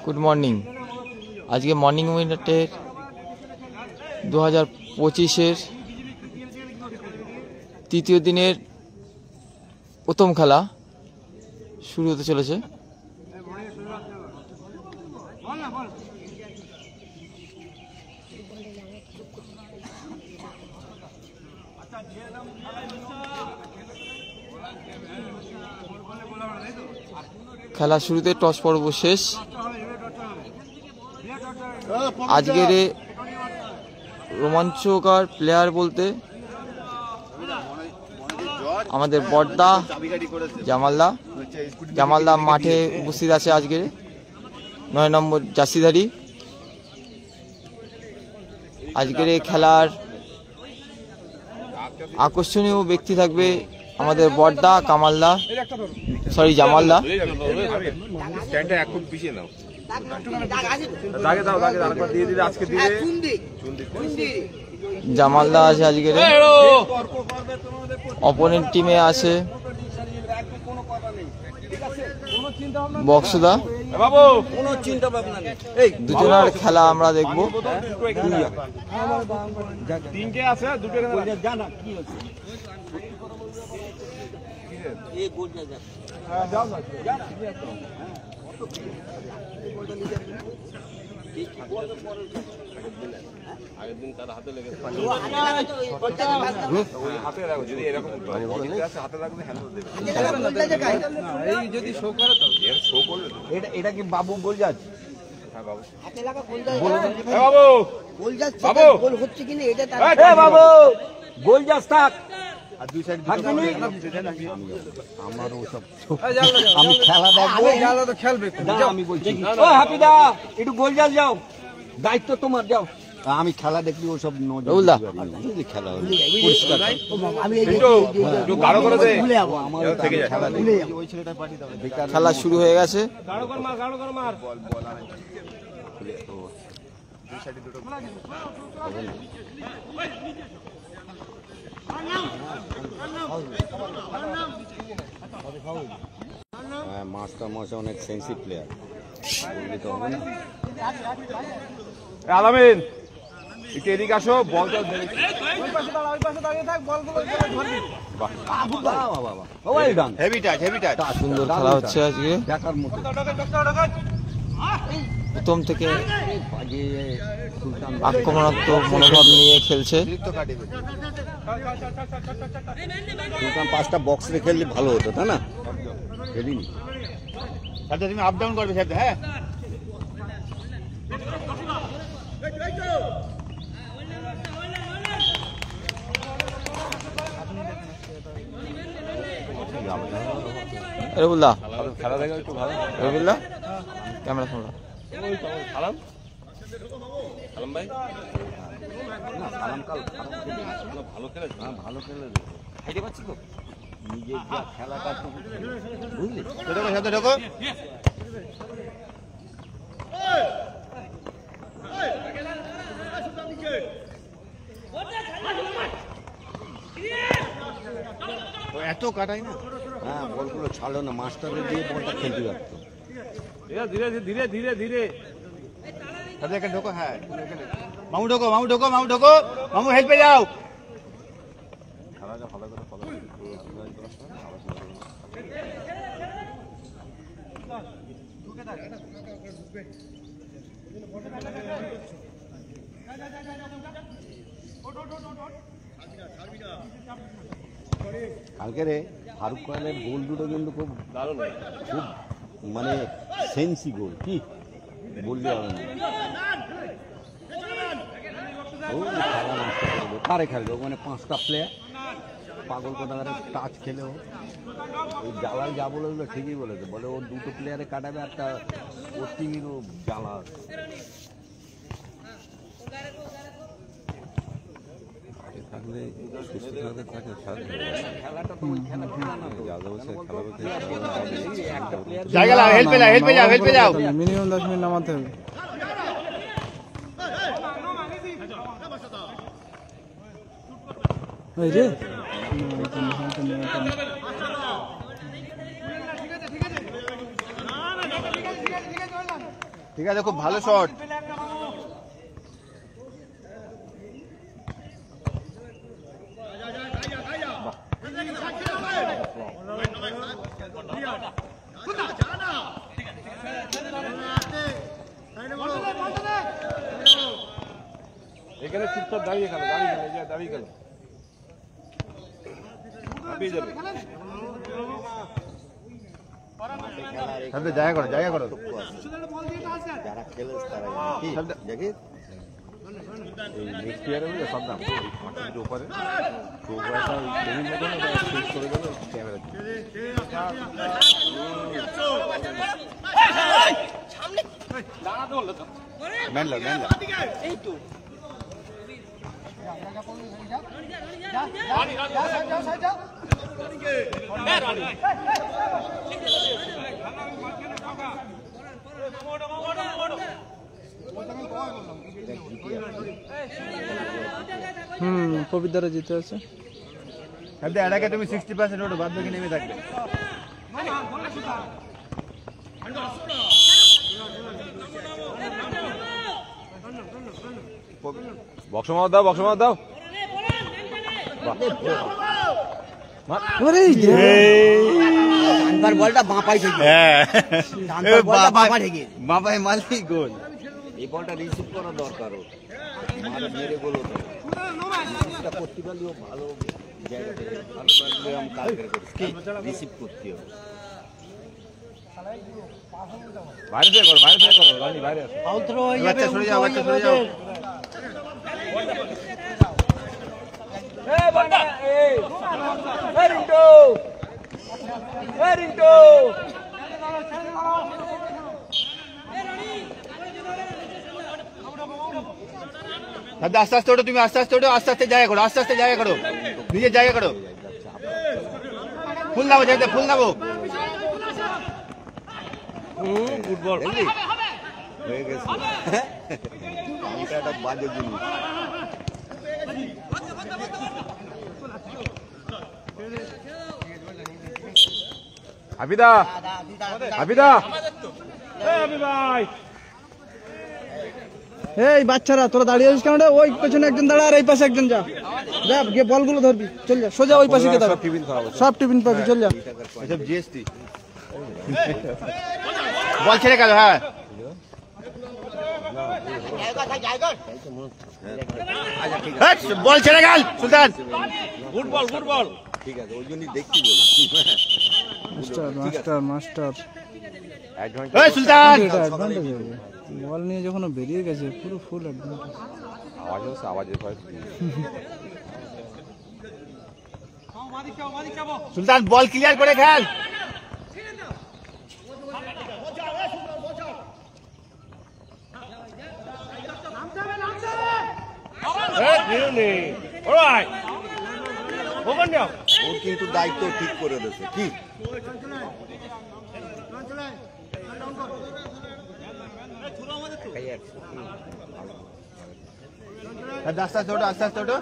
Good morning. আজকে morning মিনিটের 2025-এর তৃতীয় দিনের প্রথম খেলা শুরু হতে চলেছে। খেলা শুরুতে টস পর্ব শেষ। আজকের রোমাঞ্চকর প্লেয়ার বলতে আমাদের বড়দা জামালদা মাঠে উপস্থিত আছে। আজকের 9 নম্বর জার্সিধারী। আজকের এই খেলার আকর্ষণীয় ব্যক্তি থাকবে আমাদের বড়দা জামালদা। জামালদা আছে আজকের, অপোনেন্ট টিমে আছে বক্সদা। দুজনের খেলা আমরা দেখবো। এটা কি বাবু গোল যাচ্ছে? গোল যাস থাক। আমি খেলা দেখবো, খেলবে। আমি বলছি হাপিদা একটু গোল যাও, দায়িত্ব তোমার, যাও। আমি খেলা দেখলি ওসব খেলা খেলা শুরু হয়ে গেছে। মাস্টার মশাই অনেক সেন্সিভ প্লেয়ার, বললে তো হবে না। আলামিন একটু এদিকে আসো, বল তো সুন্দর খেলা হচ্ছে আজকে। দেখার মতো প্রথম থেকে আক্রমণাত্মক মনোভাব নিয়ে খেলছে। সুলতান 5টা বক্স রেখে খেললে ভালো হতো, তাই না? তুমি আপ ডাউন করবে সাথে। হ্যাঁ, রবিউল্লাহ খেলা দেখো একটু ভালো। রবিউল্লাহ ক্যামেরা সামলা। সালাম ভাই, ভালো খেলেছে। ভালো খেলে খাইতে পারছি তো নিজের যা খেলাটা, বুঝলি? এত কাটাই না। হ্যাঁ, বলগুলো ছাড়লো না, মাস্টারের দিয়ে বলটা খেলতে পারতো। ধীরে ধীরে ধীরে ধীরে ঢোকো। হ্যাঁ, মামু মামু হেল্পে যাও। খেলাটা ভালো করে ফলো কালকে রে ফারুক কোয়ালের গোল দুটো কিন্তু খুব দারুণ, খুব মানে সেন্সি গোল, কি বলতে হবে না। খেলা নষ্ট করবে, কারে খেলবে? ওখানে 5টা প্লেয়ার পাগল কোথাকারে টাচ খেলেও ওই জালাল যা বলে ঠিকই বলেছে, বলে ও 2টো প্লেয়ারে কাটাবে, একটা ওর টিমেরও জ্বালা। খেলাটা তো ওই খেলা না, মিনিমাম 10 মিনিট নামাতে হবে। এই রে ঠিক আছে, খুব ভালো শট। এখানে চুপচাপ দাঁড়িয়ে গেল, দাঁড়িয়ে গেল। জায়গা করো, জায়গা করো। যারা খেলে তারা কি দেখি নেক্সট ইয়ারে বুঝলে সব দাম পাঁচের উপরে প্রোগ্রামটা বিভিন্ন ধরনের শেষ করে দেবে ক্যামেরা ম্যানলা ম্যানলা পবিত্রা জিতে আছে। এটাকে তুমি 60% ওটা বাদ বাকি নেমে থাকবে। বক্স মার দাও, বক্স মার দাও। বলটা বাঁ পায়ে থেকে বাঁ পায়ে মারলেই গোল। এই বলটা রিসিভ করা দরকার, মারে মেরে গোল হতো করতে পারলেও ভালো জায়গা থেকে কাজ করে রিসিভ করতে হবে। বাইরে থেকে করো, বাইরে থেকে করো, রানি বাইরে আসো। বাচ্চা সরে যাও, বাচ্চা সরে যাও। আস্তে আস্তে ওঠো, তুমি আস্তে আস্তে ওঠো, আস্তে আস্তে জায়গা করো, আস্তে আস্তে জায়গা করো, নিজের জায়গা করো। ফুল দাও, যাইতে ফুল দাও। ফুটবল হয়ে গেছে, এটা একটা বাজে জিনিস। হাবিদা, হাবিদা, হাবি ভাই। এই বাচ্চারা তোরা দাঁড়িয়ে আছিস কেন রে? ওই পেছনে একজন দাঁড়া আর এই পাশে একজন যা, যা গিয়ে বলগুলো ধরবি, চল যা সোজা ওই পাশে গিয়ে দাঁড়া, সব টিফিন পাবি, চল যা। এসব জিএসটি বল ছেড়ে গেল। হ্যাঁ বল ছেড়ে গেল সুলতান। Football, football. ঠিক আছে, ওই জন্যই দেখছি বল। মাস্টার মাস্টার মাস্টার এই সুলতান, এটা অ্যাডভান্টেজ হবে। বল নিয়ে যখন ও বেরিয়ে গেছে পুরো ফুল অ্যাডভান্টেজ। আওয়াজ হচ্ছে, আওয়াজের ভয়। সুলতান বল ক্লিয়ার করে খেল। ওর কিন্তু দায়িত্ব ঠিক করে দিয়েছে কি। আস্তে আস্তে ওঠো, আস্তে আস্তে ওঠো।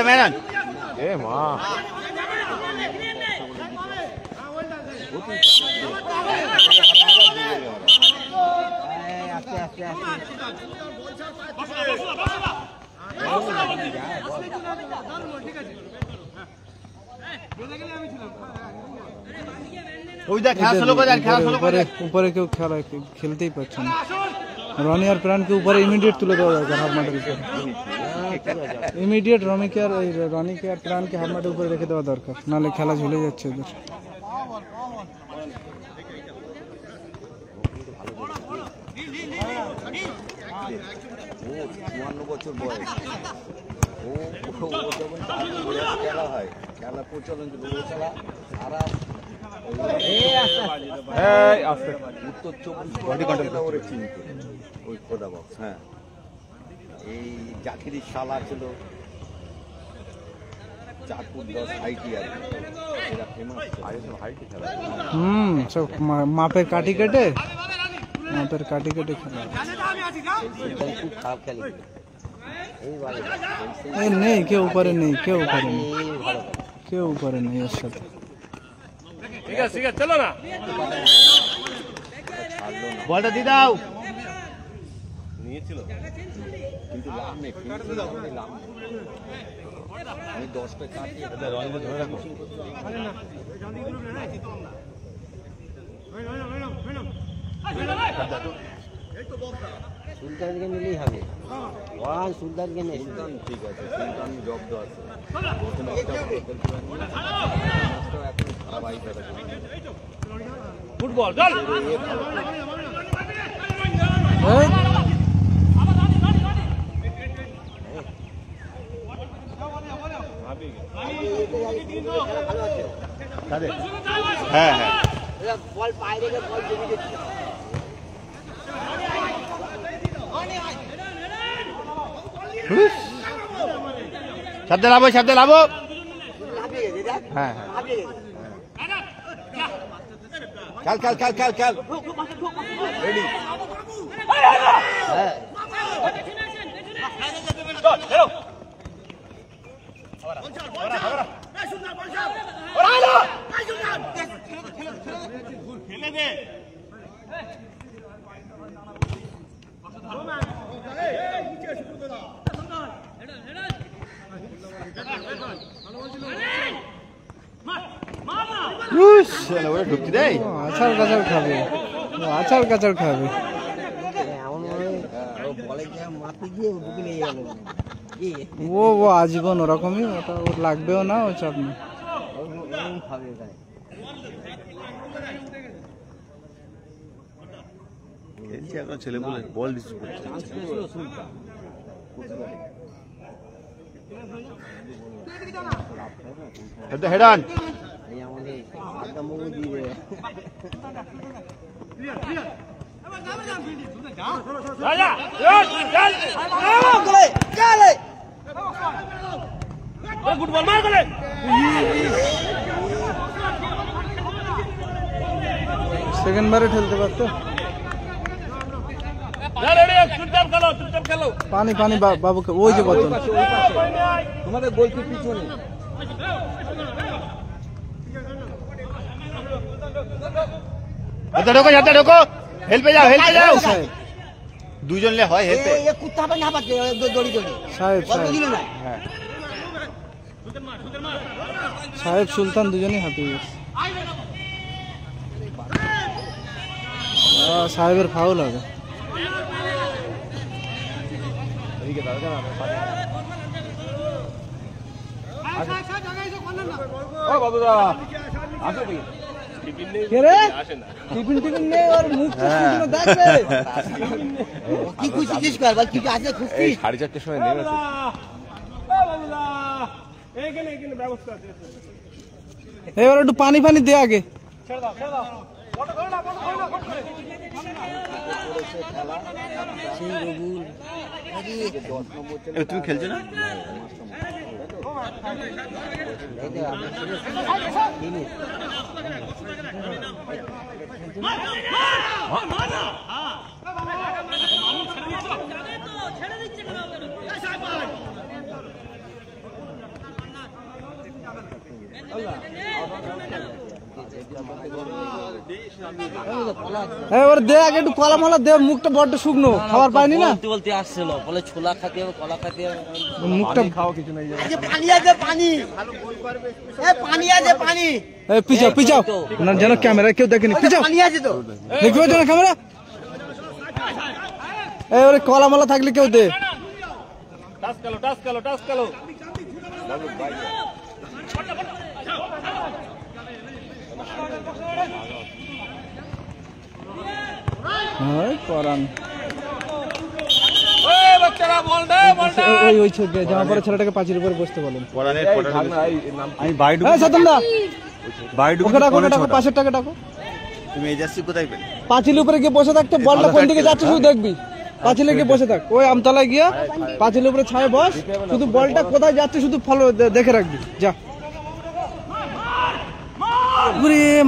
মেনন এ মা, ওই দেখ খেলা শুরু করে, খেলা শুরু করে। উপরে কেউ খেলতেই পারছে না। রনি আর প্রাণকে উপরে ইমিডিয়েট তুলে দেওয়া দরকার হাফ মাঠের উপরে। ইমিডিয়েট রনিকে আর রনিকে আর প্রাণকে হাফ মাঠের উপরে রেখে দেওয়া দরকার, নাহলে খেলা ঝুলে যাচ্ছে ওদের। ও 54 বছর বয়স, ও যখন খেলা হয়, খেলা প্রচলন খেলা সারা উত্তর 24 পরগনা ওরে চিনত ওই খোদা বক্স। হ্যাঁ, এই জাকিরি শালা ছিল 4 ফুট 10 হাইটি, আর এরা ফেমাস হাইটি খেলা। সব মাপের কাটি কেটে, মাপের কাটি কেটে খেলা। খুব খারাপ খেলে এই নেই কেউ উপরে, নেই কেউ উপরে নেই, কেউ করে না এর সাথে। বলটা দিয়ে দাও। নিয়েছিল কিন্তু লাভ নেই, লাভ নেই। আমি 10টা কাটিয়ে ধরে রাখো। সুলতানকে নিলেই হবে। সুলতানকে নেই, সুলতান ঠিক আছে, সুলতান জব্দ আছে। ফুটবল চল। হ্যাঁ হ্যাঁ বল বাইরে বল জমি দিচ্ছে। শব্দ লাভো, শব্দ লাভো। হ্যাঁ হ্যাঁ খেল খেল খেল খেল খেল রেডি। হ্যাঁ ঢুকতে দেয়, আছাড় কাছাড় খাবে, আছাড় কাছাড় খাবে। ও ও আজীবন ওরকমই, ওটা ওর লাগবেও না, ও চাপ নেই। ছেলে বলে বল রিসিভ করছে। Head on. ফুটবল মার গলে। সেকেন্ড বারে ঠেলতে পারতো। পানি পানি বাবুকে, ওই যে বোতল। তোমাদের গোলকির পিছনে ঢোকো, যাতে ঢোকো, হেল্পে যাও, হেল্পে যাও। দুজন লে হয় হেল্পে। সাহেব সাহেব সুলতান দুজনেই হাঁপিয়ে গেছে। সাহেবের ফাউল হবে। টিফিন নেই, ওর মুখ দেখবে। কি খুশি কর, বল কি আছে খুশি। 4:30 সময় নেমেছে। এবার একটু পানি ফানি দে আগে। তুমি খেলছো না? এবার দে আগে একটু কলা মলা দে, মুখটা বড্ড শুকনো, খাবার পাইনি না। বলতে আসছিল, বলে ছোলা খাতে হবে, কলা খাতে হবে। মুখটা খাও কিছু নাই। পানি আছে, পানি, পানি আছে, পানি। পিছাও পিছাও না, যেন ক্যামেরা কেউ দেখেনি। পিছাও, পানি আছে তো, দেখবে যেন ক্যামেরা। এবারে কলা মলা থাকলে কেউ দে। করান ওই জামা পরে ছেলেটাকে পাঁচির উপরে বসতে বলেন। আমি বাইডু পাশের টাকা ডাকো। তুমি এই যাচ্ছি কোথায় পেলে? পাঁচিলের উপরে গিয়ে বসে থাকতে, বলটা কোন দিকে যাচ্ছে শুধু দেখবি। পাঁচিলে গিয়ে বসে থাক, ওই আমতলায় গিয়ে পাঁচিলের উপরে ছায়ে বস, শুধু বলটা কোথায় যাচ্ছে শুধু ফলো দেখে রাখবি। যা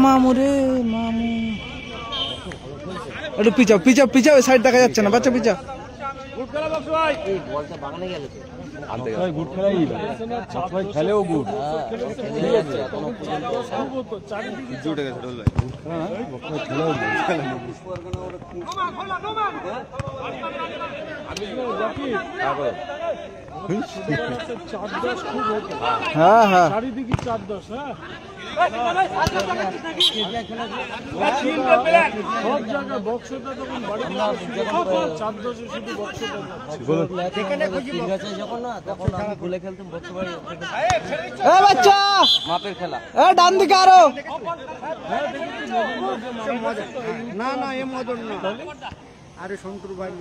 মামু রে মামু, একটু পিছাও পিছাও পিছাও, সাইড দেখা যাচ্ছে না, বাচ্চা পিছাও। এই বলটা বাগানে গেল তো আনতে গেছে। গুড খেলাই সবাই খেলেও গুড খেলে যাচ্ছে এখনো পর্যন্ত সূর্য উঠে গেছে রোল ভাই। খেলেও গুড হ্যাঁ হ্যাঁ চারিদিকে 4-10 হ্যাঁ সব জায়গায় বক্সটা তখন বাড়িতে 4-10 শুধু বক্সটা ঠিক আছে যখন না তখন আমি ভুলে খেলতাম বক্স বাড়ি এ বাচ্চা মাপের খেলা এ ডান দিকে আরো না না এ মদন না আরে শঙ্কর ভাই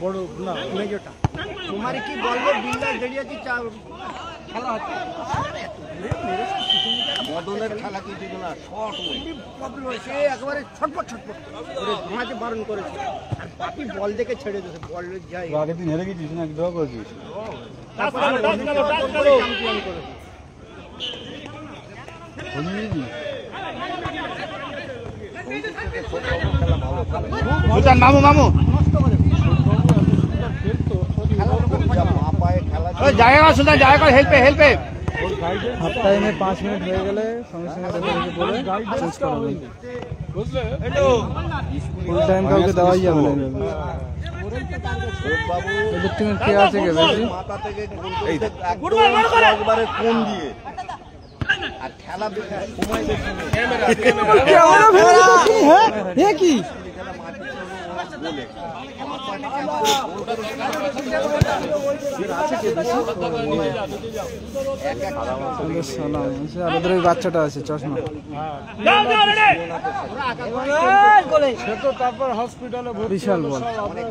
বড় না মেজোটা তোমার কি বলবো বিল্ডার দাঁড়িয়েছি খেলা হচ্ছে মদনের খেলা কিছু না, শর্ট সে একেবারে ছটপট ছটপট করে ঘুমাতে বারণ করেছে আর বাকি বল দেখে ছেড়ে দিয়েছে বল যায় আগের দিন হেরে গেছিস না ড্র করেছিস? চ্যাম্পিয়ন করেছে সুলতান মামু মামু ওই জায়গা কর সুলতান, জায়গা কর, হেল্পে হেল্পে। হাফ টাইমে 5 মিনিট হয়ে গেলে সঙ্গে সঙ্গে রেফারিকে বলে চেঞ্জ করাবেন। ফুল টাইম কাউকে দেওয়াই যাবে না। এদের টিমে কে আছে কে বেশি? মাথা থেকে একবারে কোন দিয়ে আর খেলা সময় বেশি নেই। ক্যামেরা ফেলে দিচ্ছি, হ্যাঁ এ কি আমাদের ওই বাচ্চাটা আছে চশমা, তারপর হসপিটালে বিশাল বল,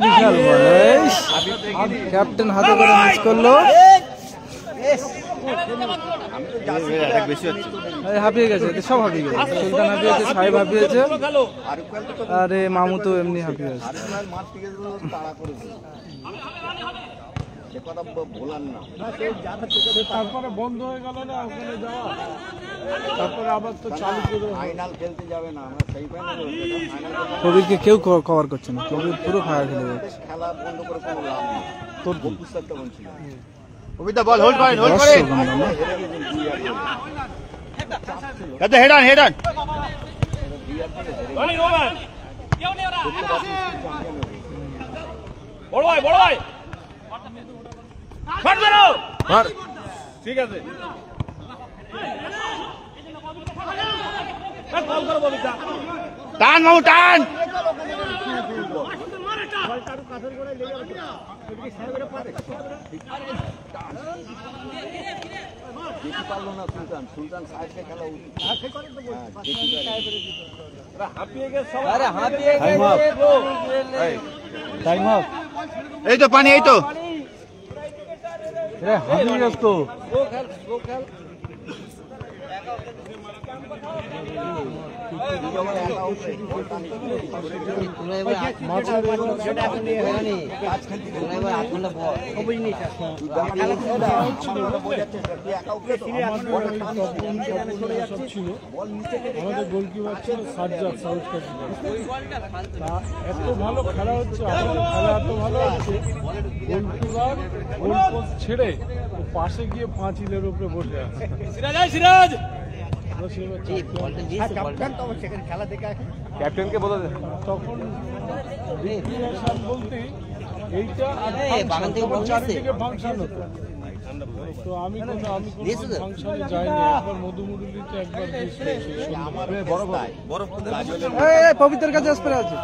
বিশাল বল। ক্যাপ্টেন হাতে করে মিস করলো, এই হাঁপিয়ে গেছে, এদের সব হাঁপিয়ে গেছে। সুলতান হাঁপিয়েছে, সাহেব হাঁপিয়েছে, আরে মামু তো এমনি হাঁপিয়ে আছে। মাঠ থেকে তাড়া করে দিল, সে কথা ভোলার না। তারপরে বন্ধ হয়ে গেল না ওখানে যাওয়া, তারপরে আবার তো চালু করে ফাইনাল খেলতে যাবে না, আমরা সেই ফাইনাল কবিরকে কেউ কভার করছে না, কবির পুরো ফায়ার খেলে যাচ্ছে। খেলা বন্ধ করে কোনো লাভ নেই। তোর বুঝতে বলছিল কবিতা বল, হোল্ড করেন, হোল্ড করেন। যাতে হেড অন, হেড অন। বড় ভাই শট মারো, ঠিক আছে কল করো ববিতা টান মামু টান। যেতে পারলো না সুলতান, সুলতান সাহেবকে খেলা উচিত। হাঁপিয়ে গেছে আরে হাঁপিয়ে গেছে টাইম অফ, এই তো পানি, এই তো হাঁপিয়ে গেছে তো। তোমরা এবার তোমরা এবার 8 ঘন্টা পর সব ছিল। আমাদের গোলকিপার ছিল সাজ্জাদ, সাউথ তা এত ভালো খেলা হচ্ছে, আমাদের খেলা এত ভালো হচ্ছে, গোলকিপার গোল পোস্ট ছেড়ে ও পাশে গিয়ে পাঁচিলের উপরে বসে আছে। আমরা সেবার এই বলটা দিয়েছে বলটা ক্যাপ্টেনকে বলে দে। তখন ডিক্লারেশন বলতে এইটা আর এই বাগান থেকে বল নিয়েছে? চারিদিকে ফাংশন হতো। তো আমি কোনো দিয়েছে তো? ফাংশনে যাইনি, একবার মধুমুরলিতে একবার এই পবিত্রের কাছে স্প্রে আছে।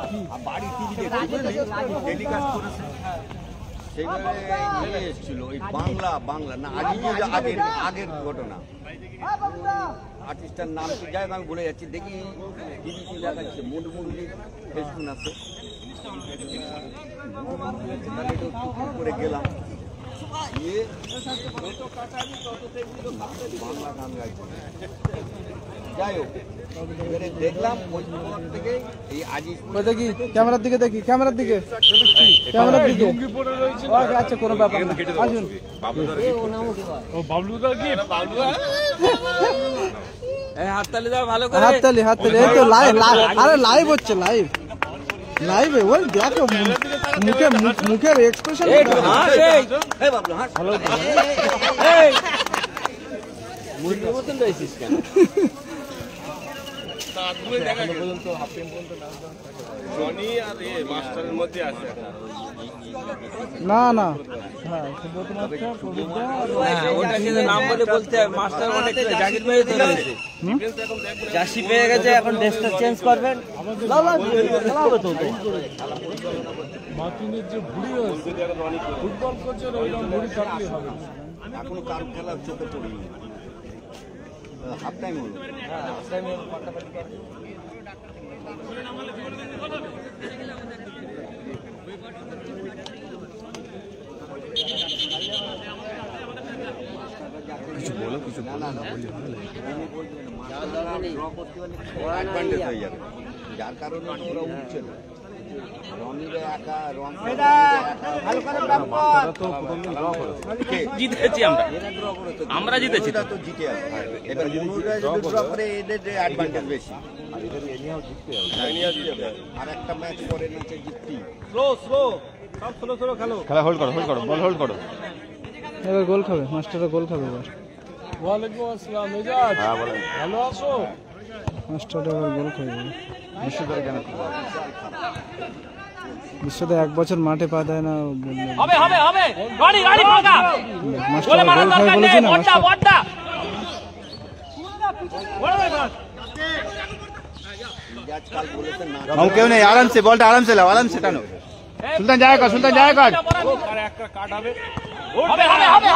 সেইভাবে নিয়ে এসেছিল ওই বাংলা না আগের ঘটনা। আর্টিস্টার নাম কি যাই আমি বলে যাচ্ছি, দেখি টিভি কি দেখাচ্ছে, মুড়মুড়ি ফেসবুক আছে, তাহলে একটু করে গেলাম গিয়ে বাংলা গান গাইছে। যাই হোক এবারে দেখলাম ওই পর থেকে এই আজিজ ওই দেখি ক্যামেরার দিকে, দেখি ক্যামেরার দিকে, ক্যামেরার দিকে। লুঙ্গি পরে রয়েছে। আচ্ছা কোনো ব্যাপার না, আসুন। ও বাবলুদা কি হাততালি দাও ভালো করে। হাততালি, হাততালি, এই তো লাইভ, আরে লাইভ হচ্ছে, লাইভ ওই দেখো। মুখের এক্সপ্রেশন মুরগির মতন রয়েছিস কেন? না না ওটা কিন্তু নাম বলে বলতে মাস্টার অনেক জাকির ভাই ধরে রয়েছে জার্সি পেয়ে গেছে, এখন ড্রেসটা চেঞ্জ করবেন। মার্টিনের যে ভুড়ি হয়েছে ফুটবল কোচের ওইরকম ভুড়ি থাকলে হবে না। এখনো কারো খেলার চোখে পড়িনি, হাফ টাইম হলো। কিছু বলো, কিছু না না অ্যাডভান্টেজ হয়ে যাবে, যার কারণে ওরা উঠছে না। জিতেছি আমরা জিতেছি তো জিতে আছে। এবার মনুরা যদি ড্র করে এদের অ্যাডভান্টেজ বেশি, আর একটা ম্যাচ পরে ম্যাচে জিততি। খেলা হোল্ড করো বল হোল্ড করো। এবার গোল খাবে, মাস্টাররা গোল খাবে এবার। ওয়ালাইকুম আসসালাম মেজাজ, হ্যাঁ বলেন। ভালো আছো? মাস্টাররা এবার গোল খাবে। বিশ্বকাপ কেন? বিশ্বতে 1 বছর মাঠে পা দেয় না বললে। হবে গাড়ি ফাঁকা মাস্টাররা গোল খাবে বলেছে না মাস্টার। বড়টা আজকাল বলেছে না, हम क्यों नहीं, आराम से बॉल आराम से लाओ, आराम से टानो। सुल्तान जाएगा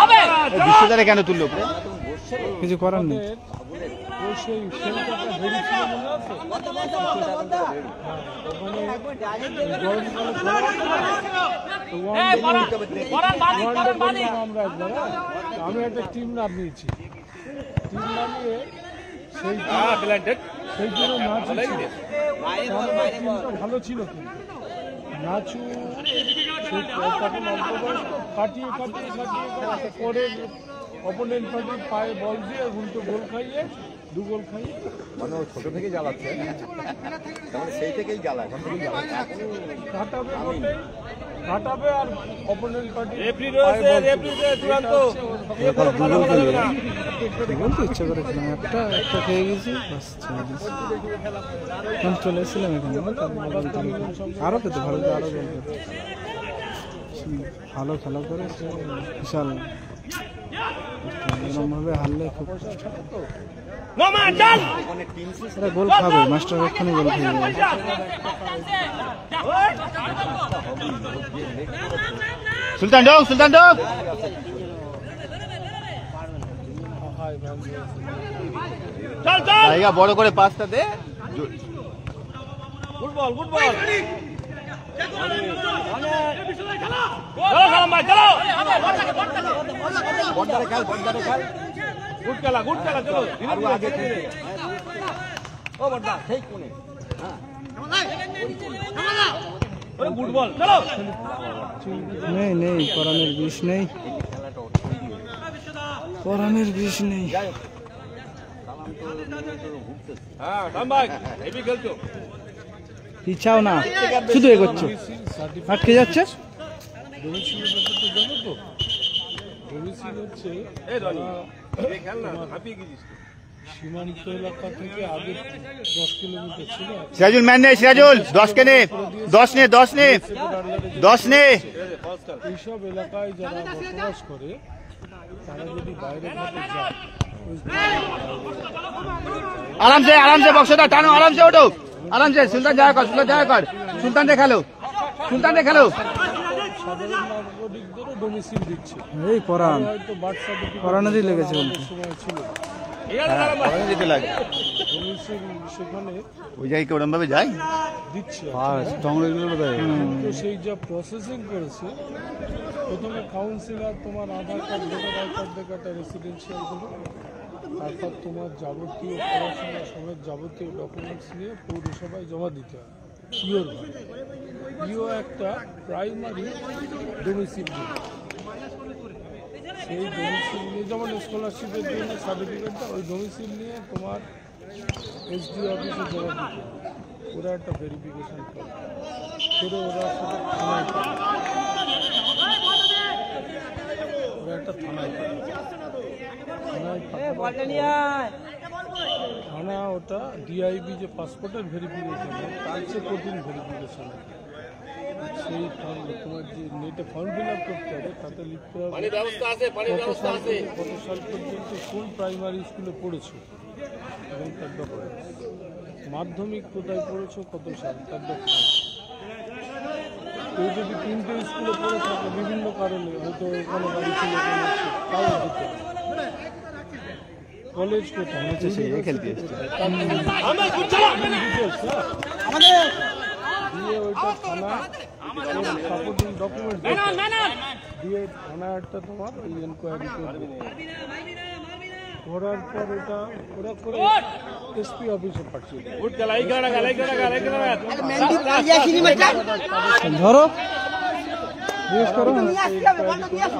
হবে বিশ্বকাপে কেন তুললো? কিছু করার নেই। ওই সেই খেলটাটা বেরিয়েছিল মনে আছে? আমরা একবার আমি একটা টিম নামিয়েছি, টিম নামিয়ে সেই জন্য টিমটা ভালো ছিল, কিন্তু নাচু তখন অল্প বয়স্ক ফাটিয়ে পরে অপোনেন্ট পার্টির পায়ে বল দিয়ে উল্টো গোল খাইয়ে 2 গোল খাইয়ে মানে ও ছোট থেকেই জ্বালাচ্ছে, তাহলে সেই থেকেই জ্বালায়। কাটাবে আর অপোনেন্ট পার্টি বলতে ইচ্ছা করেছিলাম, একটা খেয়ে গেছি বাস ছেড়ে দিয়েছি। তখন চলে এসেছিলাম এখানে, আরো পেতে ভালো, আরো গোল পেতে ভালো খেলা করে বিশাল। এরকম ভাবে হারলে খুব এরা গোল খাবে, মাস্টার ওখানে গোল খেয়ে যাবে। सुल्तान डॉग জায়গা বড় করে পাসটা দে। গুড বল বর্ডারে খেল, বর্ডারে খেল। গুড খেলা চলো আরো আগে খেলে। ও বর্ডা সেই কোণে। গুড বল চলো। নেই পরাণের বিষ নেই, পরাণের বিষ নেই। হ্যাঁ রাম ভাই হেভি খেলছো, পিছাও না, শুধু এগোচ্ছো, আটকে যাচ্ছে। ডোমিসিলের ব্যাপারটা জানো তো? ডোমিসিল হচ্ছে সীমান্ত এলাকা থেকে আগে 10 কিলোমিটার ছিল, সিরাজুল ম্যান নে, সিরাজুল 10 কে নে, 10 নে। এইসব এলাকায় যারা বসবাস করে তারা যদি বাইরে ঘাটে যায়, आराम से बक्सोदा टानो, आराम से उठो, आराम से। सुल्तान जाया कर सुल्तान दे खेलो। সাধারণ নাগরিকদেরও ডোমিসিল দিচ্ছে। এই পরাণ, হয়তো বার্থ সার্টিফিকেট পরাণেরই লেগেছে বলতে। সময় ছিল দিতে লাগে ডোমিসিল, সেখানে ওই জায়গায় ওরম ভাবে যায় দিচ্ছে। তো সেই যা প্রসেসিং করেছে, প্রথমে কাউন্সিলর তোমার আধার কার্ড, ভোটার আই কার্ড দেখে একটা রেসিডেন্সিয়াল দেবে, তারপর তোমার যাবতীয় পড়াশোনা সমেত যাবতীয় ডকুমেন্টস নিয়ে পৌরসভায় জমা দিতে হয়। ইও একটা প্রাইমারি ডোমিসিল, সেই ডোমিসিল নিয়ে যেমন স্কলারশিপের জন্য সার্টিফিকেটটা, ওই ডোমিসিল নিয়ে তোমার এসডি অফিসে জমা দিতে হয়, ওরা একটা ভেরিফিকেশন করে। তো ছেড়ে ওরা সাথে থানায় পাঠায়। ওরা একটা থানায় থানা ওটা ডিআইবি যে পাসপোর্টের ভেরিফিকেশন তার চেয়ে কঠিন ভেরিফিকেশন। সেই ফর্ম তোমার যে নেটে ফর্ম ফিল আপ করতে হবে তাতে লিখতে হবে কত সাল পর্যন্ত কোন প্রাইমারি স্কুলে পড়েছো এবং তার ডকুমেন্টস, মাধ্যমিক কোথায় পড়েছো কত সাল তার ডকুমেন্টস। কেউ যদি 3টে স্কুলে পড়ে থাকে বিভিন্ন কারণে, হয়তো কোনো বাড়ি ছিল তাও দিতে হবে। কলেজ কোথায় দিয়ে ওইটা থানা সাপোর্টিং ডকুমেন্ট দিয়ে থানা একটা তোমার ওই এনকোয়ারি করবে, করার পর ওটা ওরা করে এসপি অফিসে পাঠিয়ে দেবে। ধরো জিজ্ঞেস করো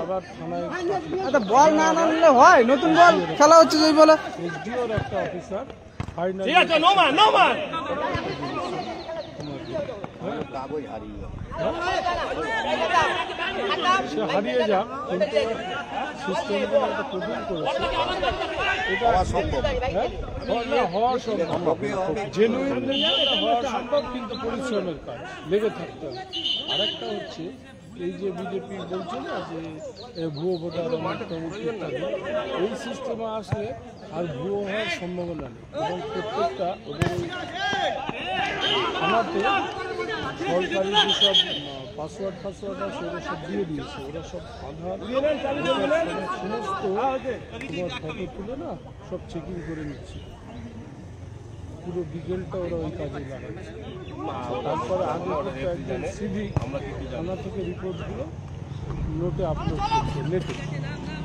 আবার থানায় একটা বল না আনলে হয়, নতুন বল খেলা হচ্ছে যেই বলে। এসডিওর একটা অফিসার ফাইনাল সে হারিয়ে যাক, কিন্তু সিস্টেমগুলো একটা কঠিন করেছে। এটা হওয়া সম্ভব, জেনুইনলি হওয়া সম্ভব, কিন্তু পরিশ্রমের কাজ, লেগে থাকতে হবে। আরেকটা হচ্ছে এই যে বিজেপি বলছে না যে ভুয়ো ভোটার ইত্যাদি, এই সিস্টেমে আসলে আর ভুয়ো হওয়ার সম্ভাবনা নেই। এবং প্রত্যেকটা ওদের থানাতে সরকারি যেসব পাসওয়ার্ড আছে ওরা সব দিয়ে দিয়েছে, ওরা সব আধার সমস্ত তোমার ফটো তুলে না সব চেকিং করে নিচ্ছে, পুরো ডিটেলটা ওরা ওই কাজে লাগাচ্ছে। তারপরে আগে কিন্তু একজন সিভিক থানা থেকে রিপোর্টগুলো নোটে আপলোড করছে, নেটে,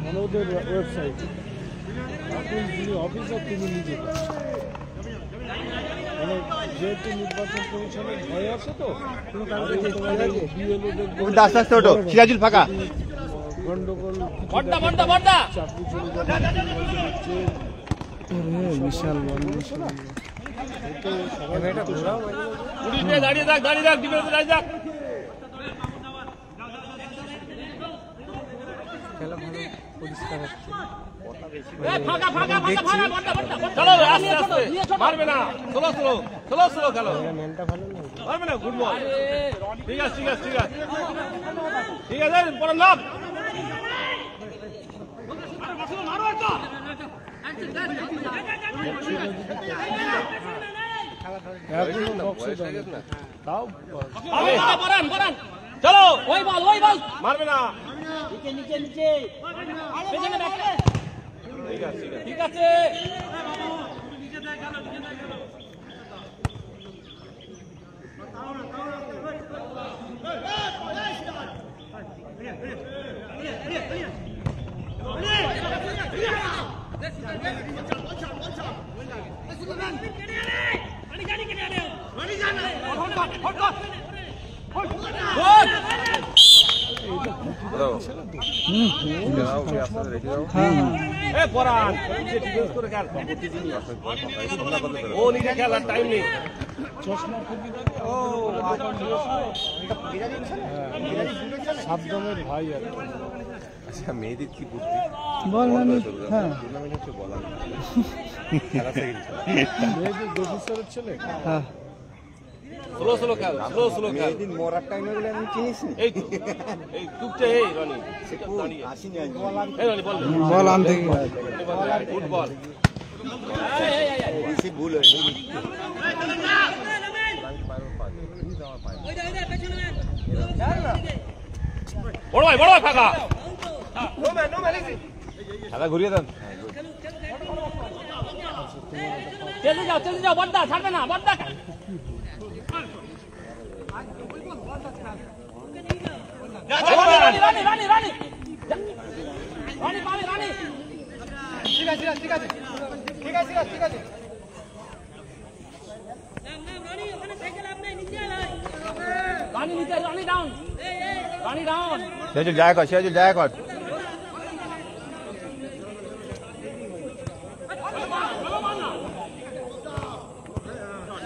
মানে ওদের ওয়েবসাইটে। এখন যিনি অফিসার তিনি নিজে করছেন, মানে যেহেতু নির্বাচন কমিশনের ভয় আছে তো সিরাজুল ফাঁকা গন্ডগোল চাকরি চলে যাবে, বিশাল বল দাঁড়িয়ে থাক ডিফেন্সে দাঁড়িয়ে থাক। খেলা ভালো পরিষ্কার হচ্ছে। চলো আস্তে আস্তে, মারবে না, স্লো খেলো, মারবে না, গুড বল। ঠিক আছে পরে লাভ। এখনো বক্সে যাবে তাও চলো ওই বল মারবে না। ঠিক আছে পরান ও নিজে খেলার টাইম নেই। সাবধানের ভাই আর কি। আচ্ছা, মেয়েদের কি বুদ্ধি বল মানে হ্যাঁ টুর্নামেন্ট হচ্ছে বলা খেলা থেকে মেয়েদের অফিসারের ছেলে হ্যাঁ স্লো খেল, স্লো খেল। মেয়েদিন মরার টাইমে গেলে আমি চিনিস নি। এই তো এই টুকটে এই রনি আসিনি এই রনি বল বল আনতে গুড বল। বেশি ভুল হয়েছে। বড় ভাই ফাঁকা। খেলা ঘুরিয়ে দেন। চলে যাও বড়দা, ছাড়বে না বড়দা। সিরাজুল জায়গা কর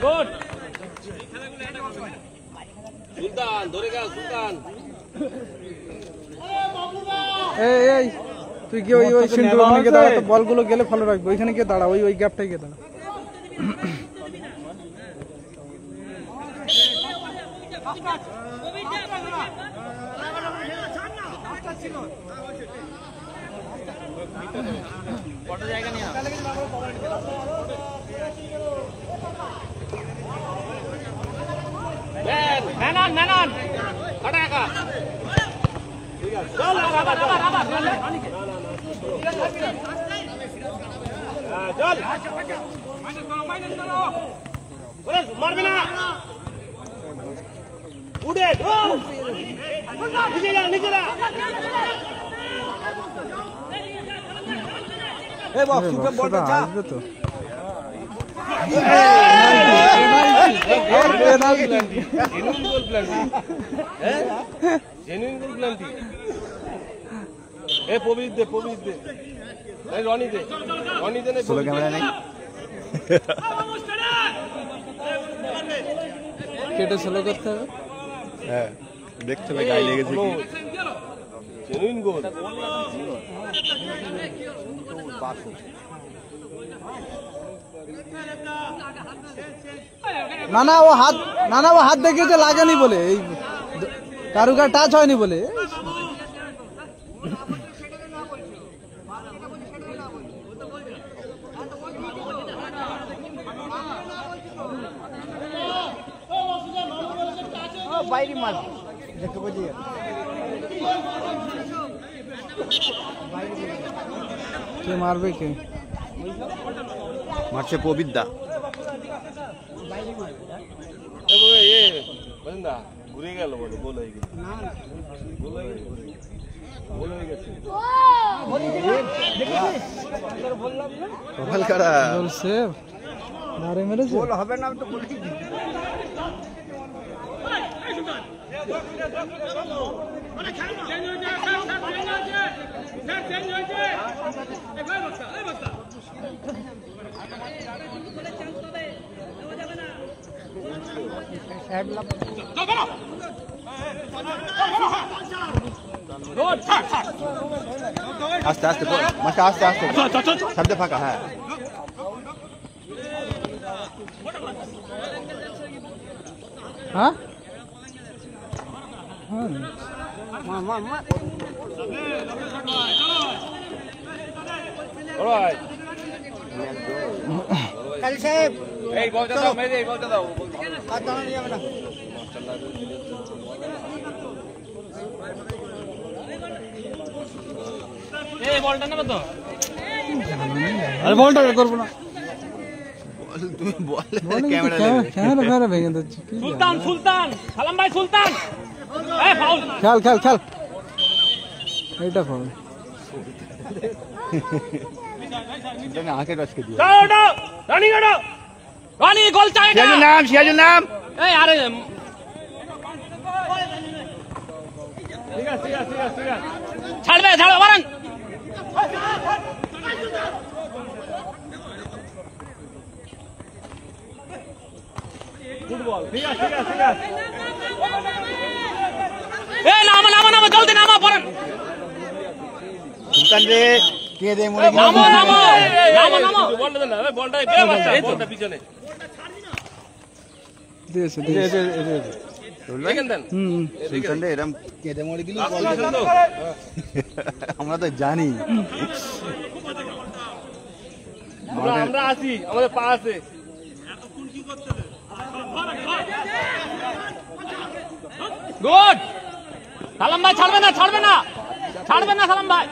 গুড। সুলতান ধরে গেল সুলতান এই তুই কি ওই সিন্টু ওখানে গিয়ে দাঁড়া, তো বলগুলো গেলে ভালো রাখবে, ওইখানে গিয়ে দাঁড়া, ওই গ্যাপটাই গিয়ে দাঁড়া। ম্যানন কাটা একা চল আবার চল মারবে না উঠে নিচে যা আসবে তো জেনুইন গোল প্ল্যান্টি এ প্রবীর দে এই রনি দে না সোলো ক্যামেরা নেই কেটে স্লো করতে হবে। হ্যাঁ দেখতে হবে গায়ে লেগেছে কি জেনুইন গোল না ও হাত দেখিয়েছে লাগেনি বলে, এই কারুকার টাচ হয়নি বলে। কে মারবে কে? মারছে পবিদ্দা না ঘুরে গেল বলে গোল হয়ে গেছে কপাল কারা গোল সেভ মারে মেরেছে। গোল হবে না তো বলি আস্তে আস্তে মাসে আস্তে আস্তে সামনে ফাঁকা। হ্যাঁ হ্যাঁ এই বলটা দাও মেরে এই বলটা দাও এই বলটা নেবে তো আরে বলটা করবো না, তুমি বল ক্যামেরা ক্যামেরা ভেঙে দিচ্ছে। সুলতান সালাম ভাই সুলতান এই ফাউল খেল এইটা ফাউল। আঁকে টচকে দিয়ে ওটা রানি গোল চাই সিরাজুল নাম এই আরে ঠিক আছে ছাড়বে বারান ফুটবল ঠিক আছে এই নামা জলদি নামা পড়েন সুলতান রে কে দে মনে নামো বলটা দেন না বলটা বলটা পিছনে দিয়েছে দেখেন দেন সুলতান রে এরকম কেঁদে মরে গেলি আমরা তো জানি আমরা আছি আমাদের পা আছে গুড সালাম ভাই ছাড়বে না সালাম ভাই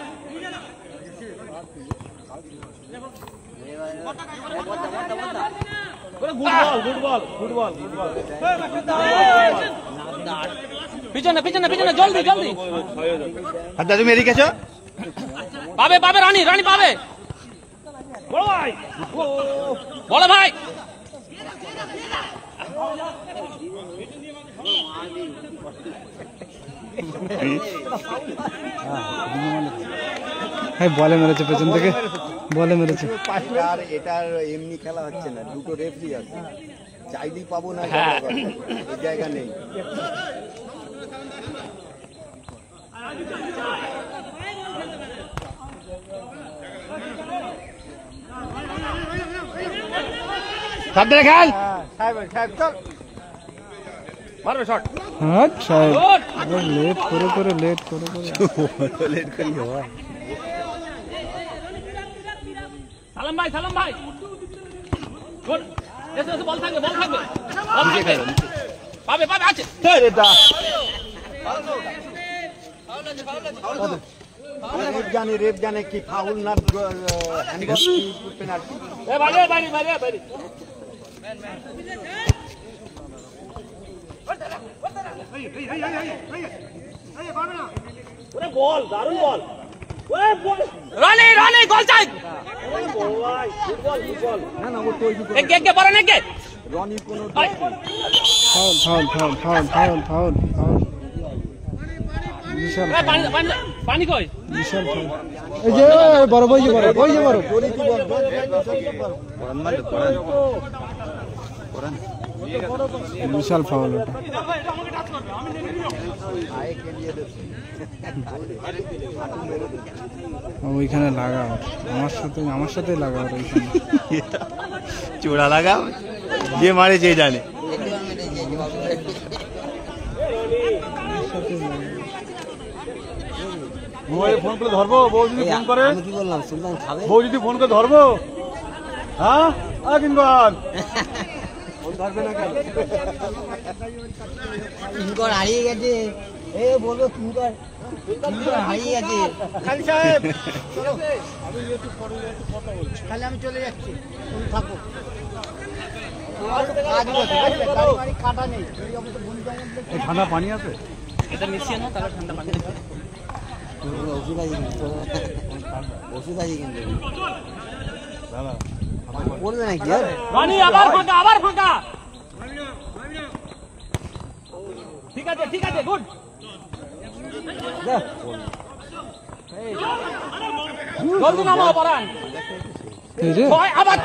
ফুটবল পিছনে জলদি আচ্ছা তুমি এদিকে এসো পাবে রানী পাবে বলো ভাই বলে মেরেছে পেছন থেকে, বলে মেরেছে। আর এটার এমনি খেলা হচ্ছে না, দুটো রেফারি আছে। চাইলেই পাবো না, হ্যাঁ। এই জায়গা নেই। সাবধানে খেল। মারবে শট। হ্যাঁ সাহেব লেট করে করে লেট করে করে লেট করি হয়। সালাম ভাই গুড। এসে বল থাকবে বল থাকবে পাবে আছে। রেপ জানে কি ফাউল না হ্যান্ডবল কি পেনাল্টি। বাইরে ওরে বল দারুণ বল। ওরে বল রানি গোল চাই। না না ও তো ওই দিকে একে পড়ে নাকি রনি কোনো foul foul foul foul foul foul foul Bishal পানি কই বিশাল ফাউল। এই যে বড় বই যে বড় বিশাল ফাউল ওটা। ওইখানে লাগা আমার সাথে লাগা ওইখানে চোরা লাগা যে মারে যে জানে। ফোন করে ধরবো, বউ যদি ফোন করে, আমি কি বললাম সুলতান খাবে বউ যদি ফোন করে ধরবো, হ্যাঁ কিঙ্কর কিঙ্কর হারিয়ে গেছে। এ বলবো কিঙ্কর হারিয়ে গেছে। খালি সাহেব তাহলে আমি চলে যাচ্ছি, তুমি থাকো। কাটা নেই ঠান্ডা পানি আছে। এটা মিশিয়ে না তাহলে ঠান্ডা পানি দেবে। ওষুধ আছে কিন্তু ওষুধ আছে কিন্তু পড়বে নাকি? রানি আবার ফাঁকা ঠিক আছে গুড। জলদি নামাও পরান। এই যে আবার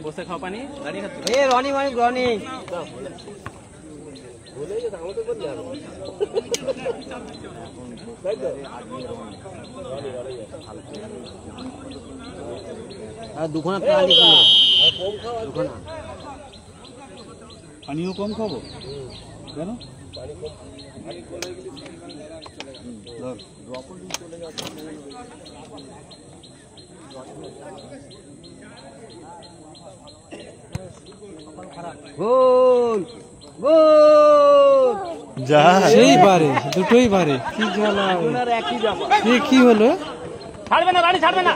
বসে খাও পানি দাঁড়িয়ে খাচ্ছি। এ রনি রনি দুখানা প্রাণী কিনে পানিও কম খাবো কেন? গোল গোল যা সেই বারে দুটোই বারে কি জ্বালা কি হলো? ছাড়বে না রানি ছাড়বে না।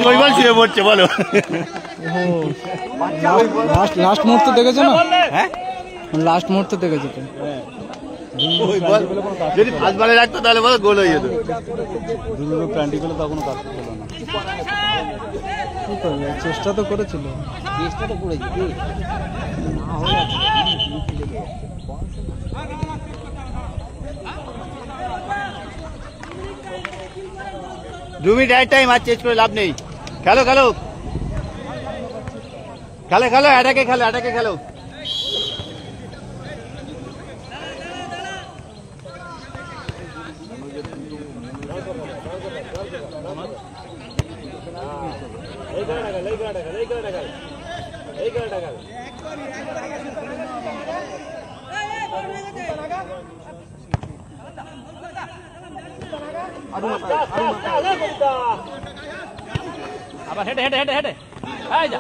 জয়বাল শুয়ে পড়ছে বলো। লাস্ট মুহূর্তে দেখেছো না? হ্যাঁ লাস্ট মুহূর্তে দেখেছো তো। ওই বল যদি ফার্স্ট বলে রাখতো তাহলে বল গোল হয়ে যেত। দুটো প্যান্টি করলে তখনও কাজ করলো না। কি করবে, চেষ্টা তো করেছিল। চেষ্টা তো করেছি কি দু মিনিট রাইট টাইম আর চেঞ্জ করে লাভ নেই। খেলো অ্যাটাকে খেলো। আবার হেডে এই যা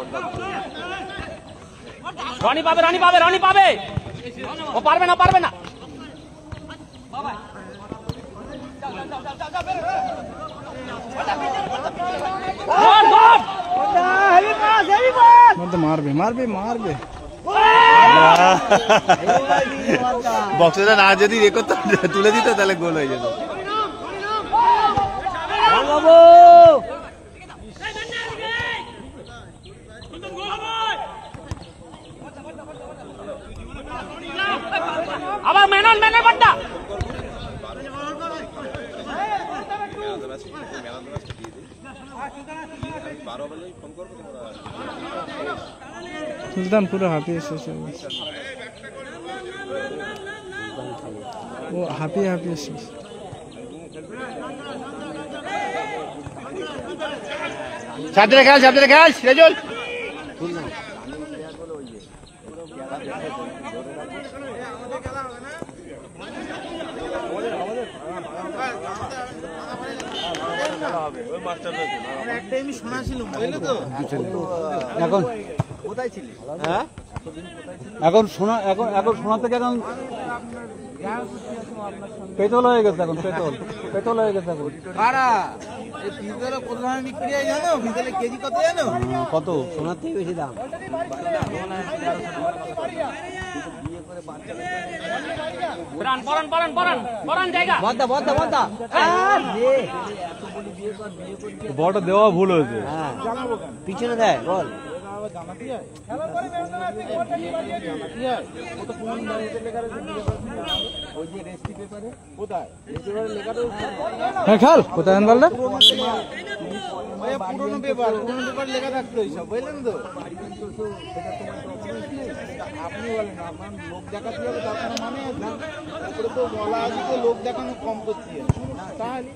রানি পাবে ও পারবে না মারবে বক্সটা না যদি রেখো তুলে দিত তাহলে গোল হয়ে যেত। আছে ম্যান অফ দ্য ম্যাচটা দিয়ে দিই 12 বেলায় ফোন করবো তোমরা সুলতান পুরো হাঁপিয়ে শেষ হয়ে গেছে ও হাঁপিয়ে শেষ সাবধানে খেল রেজুল এখন হ্যাঁ এখন শোনা থেকে এখন পেতল হয়ে গেছে এখন পেতল হয়ে গেছে এখন কত সোনার থেকে বেশি দাম বড়টা দেওয়া ভুল হয়েছে পিছনে দেয় বল হ্যাঁ খেল কোথায় বললে পুরোনো পেপার লেখা থাকতো এইসব বুঝলেন তো আপনি বলেন আপনার লোক দেখাতে হবে তার কোনো মানে আছে তারপরে তো বলা আছে যে লোক দেখানো কম করতে হবে তাহলে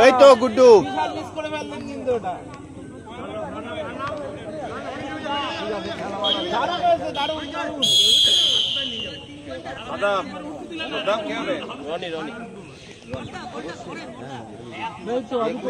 এই তো গুড্ডু সার্ভিস করে ফেললেন কিন্তু ওটা দারুণ দাম কি হবে রনি এই তো আমি তো